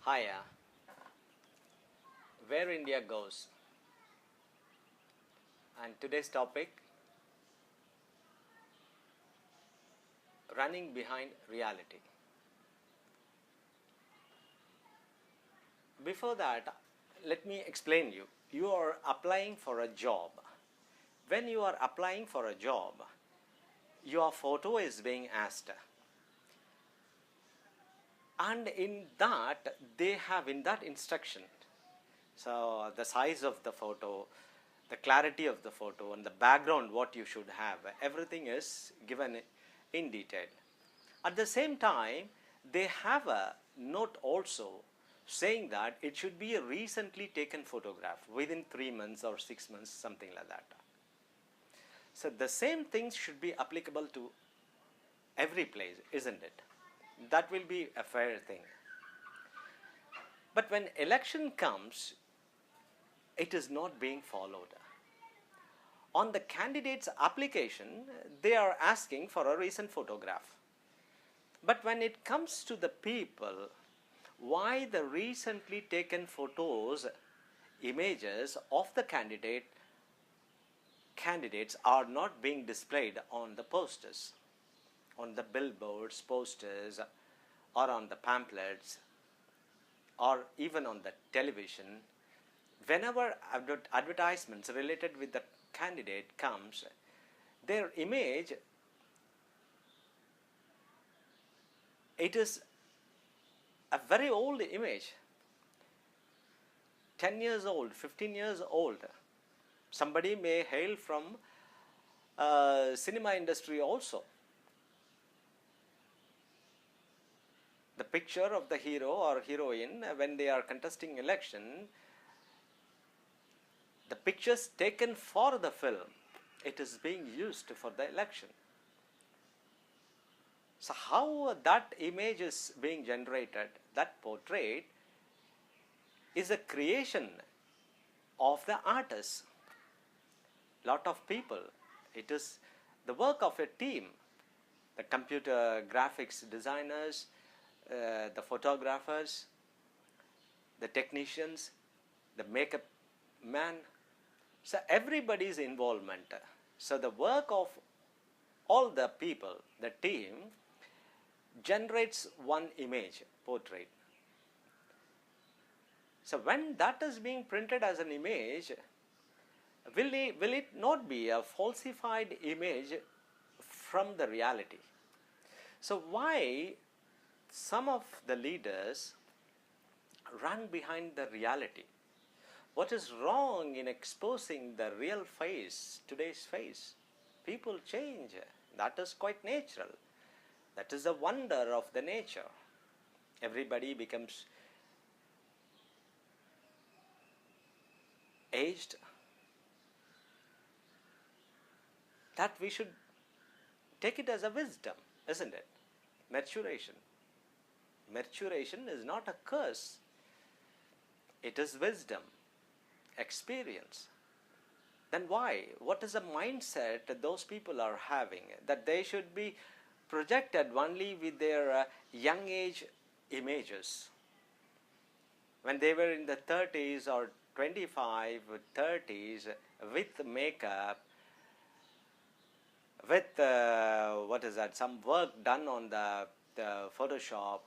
Hiya, where India goes. And today's topic, running behind reality. Before that, let me explain you. You are applying for a job. When you are applying for a job, your photo is being asked. And in that, they have in that instruction, so the size of the photo, the clarity of the photo and the background what you should have, everything is given in detail. At the same time, they have a note also saying that it should be a recently taken photograph within 3 months or 6 months, something like that. So the same things should be applicable to every place, isn't it? That will be a fair thing. But when election comes, it is not being followed. On the candidate's application, they are asking for a recent photograph. But when it comes to the people, why the recently taken photos, images of the candidates are not being displayed on the posters, on the billboards, posters, or on the pamphlets, or even on the television. Whenever advertisements related with the candidate comes, their image, it is a very old image, 10 years old, 15 years old. Somebody may hail from cinema industry also. The picture of the hero or heroine when they are contesting election, the pictures taken for the film, it is being used for the election. So how that image is being generated, that portrait, is a creation of the artist. Lot of people. It is the work of a team. The computer graphics designers, the photographers, the technicians, the makeup man. So everybody's involvement. So the work of all the people, the team, generates one image, portrait. So when that is being printed as an image, will it not be a falsified image from the reality? So why some of the leaders run behind the reality? What is wrong in exposing the real face, today's face? People change. That is quite natural. That is the wonder of the nature. Everybody becomes aged. That we should take it as a wisdom, isn't it? Maturation. Maturation is not a curse. It is wisdom, experience. Then why? What is the mindset that those people are having? That they should be projected only with their young age images. When they were in the 30s or 25, 30s, with makeup, with some work done on the Photoshop.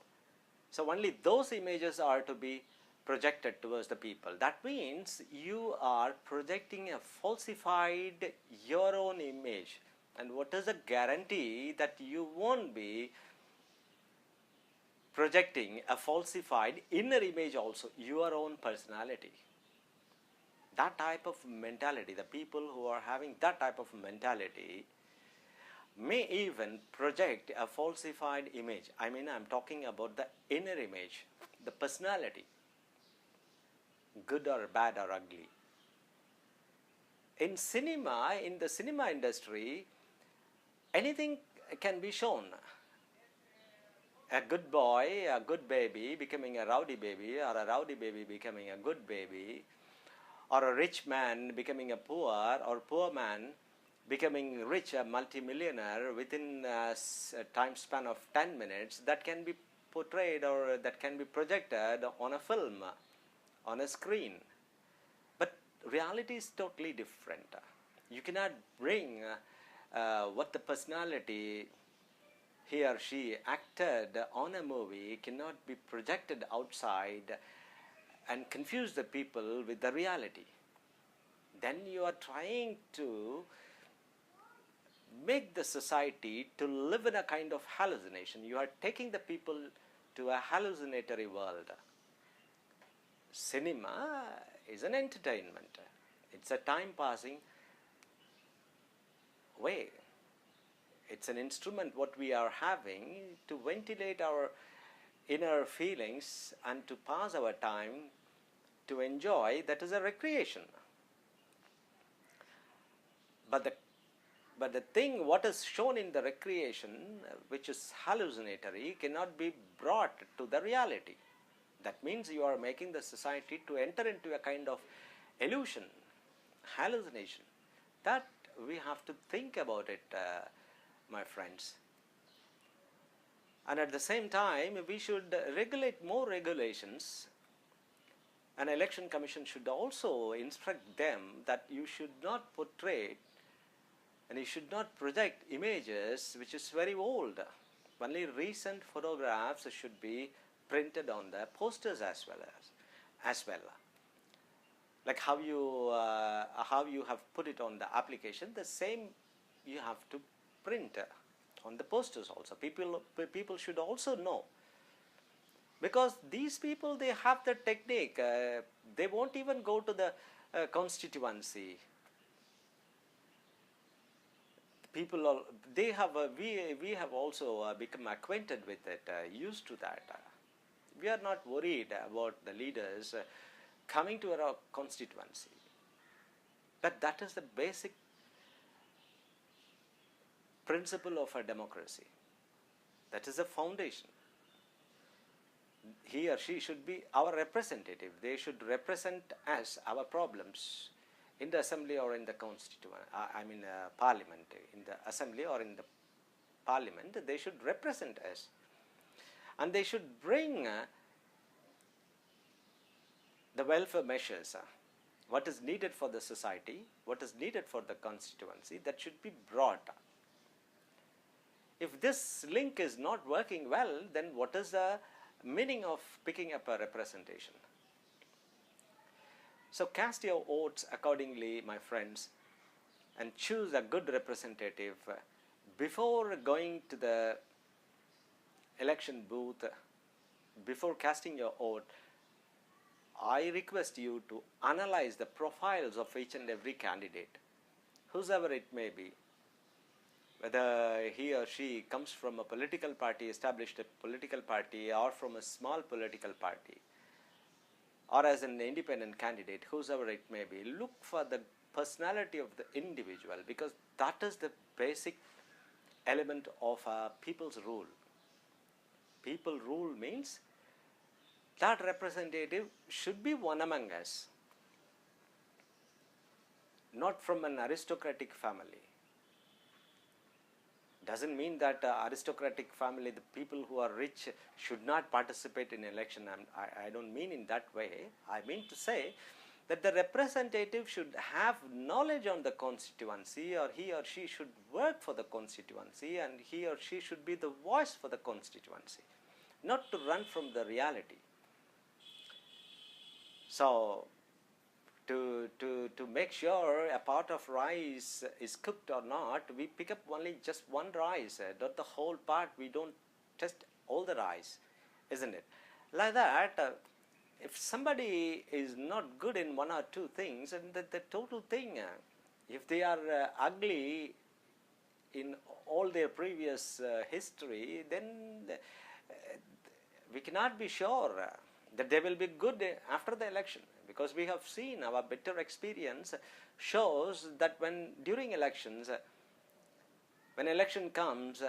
So only those images are to be projected towards the people. That means you are projecting a falsified your own image. And what is the guarantee that you won't be projecting a falsified inner image also, your own personality? That type of mentality, the people who are having that type of mentality may even project a falsified image. I mean, I'm talking about the inner image, the personality, good or bad or ugly. In the cinema industry, anything can be shown. A good boy, a good baby becoming a rowdy baby, or a rowdy baby becoming a good baby, or a rich man becoming a poor, or poor man becoming rich, a multimillionaire within a time span of 10 minutes, that can be portrayed or that can be projected on a film, on a screen. But reality is totally different. You cannot bring what the personality he or she acted on a movie cannot be projected outside and confuse the people with the reality. Then you are trying to make the society to live in a kind of hallucination. You are taking the people to a hallucinatory world. Cinema is an entertainment. It's a time passing way. It's an instrument what we are having to ventilate our inner feelings and to pass our time, to enjoy. That is a recreation. But the thing what is shown in the recreation, which is hallucinatory, cannot be brought to the reality. That means you are making the society to enter into a kind of illusion, hallucination. That we have to think about it, my friends. And at the same time, we should regulate more regulations. An election commission should also instruct them that you should not portray and you should not project images which is very old. Only recent photographs should be printed on the posters as well. Like how you have put it on the application, the same you have to print on the posters also. People should also know, because these people, they have the technique. They won't even go to the constituency. People, we have also become acquainted with it, used to that. We are not worried about the leaders coming to our constituency. But that is the basic principle of a democracy. That is the foundation. He or she should be our representative. They should represent us, our problems, in the assembly or in the parliament. In the assembly or in the parliament, they should represent us. And they should bring the welfare measures, what is needed for the society, what is needed for the constituency, that should be brought. If this link is not working well, then what is the meaning of picking up a representation? So cast your votes accordingly, my friends, and choose a good representative. Before going to the election booth, before casting your vote, I request you to analyze the profiles of each and every candidate, whosoever it may be, whether he or she comes from a political party, established a political party, or from a small political party, or as an independent candidate, whosoever it may be. Look for the personality of the individual, because that is the basic element of a people's rule. People rule means that representative should be one among us, not from an aristocratic family. Doesn't mean that aristocratic family, the people who are rich, should not participate in election. I don't mean in that way. I mean to say that the representative should have knowledge on the constituency, or he or she should work for the constituency, and he or she should be the voice for the constituency, not to run from the reality. So to make sure a pot of rice is cooked or not, we pick up only just one rice, not the whole pot. We don't test all the rice, isn't it? Like that, if somebody is not good in one or two things, and the total thing, if they are ugly in all their previous history, then we cannot be sure that they will be good after the election. Because we have seen, our bitter experience shows that during elections, when election comes,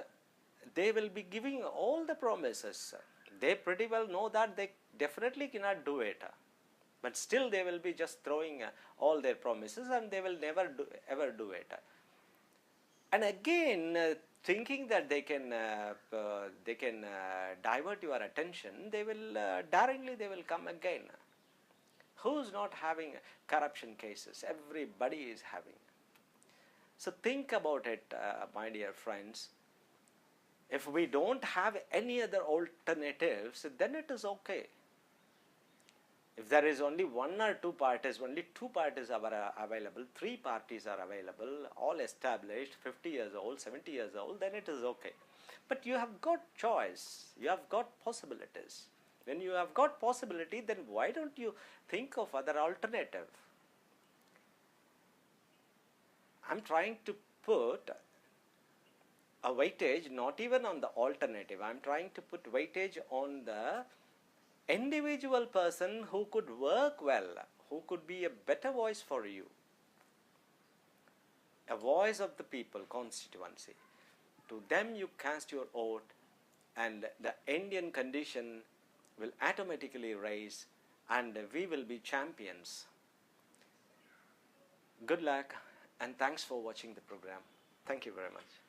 they will be giving all the promises. They pretty well know that they definitely cannot do it, but still they will be just throwing all their promises, and they will never ever do it. And again, thinking that they can divert your attention, they will daringly they will come again. Who's not having corruption cases? Everybody is having. So think about it, my dear friends. If we don't have any other alternatives, then it is okay. If there is only one or two parties, only two parties are available, three parties are available, all established, 50 years old, 70 years old, then it is okay. But you have got choice, you have got possibilities. When you have got possibility, then why don't you think of other alternative? I'm trying to put a weightage not even on the alternative, I'm trying to put weightage on the individual person who could work well, who could be a better voice for you, a voice of the people, constituency. To them you cast your vote, and the Indian condition will automatically rise, and we will be champions. Good luck, and thanks for watching the program. Thank you very much.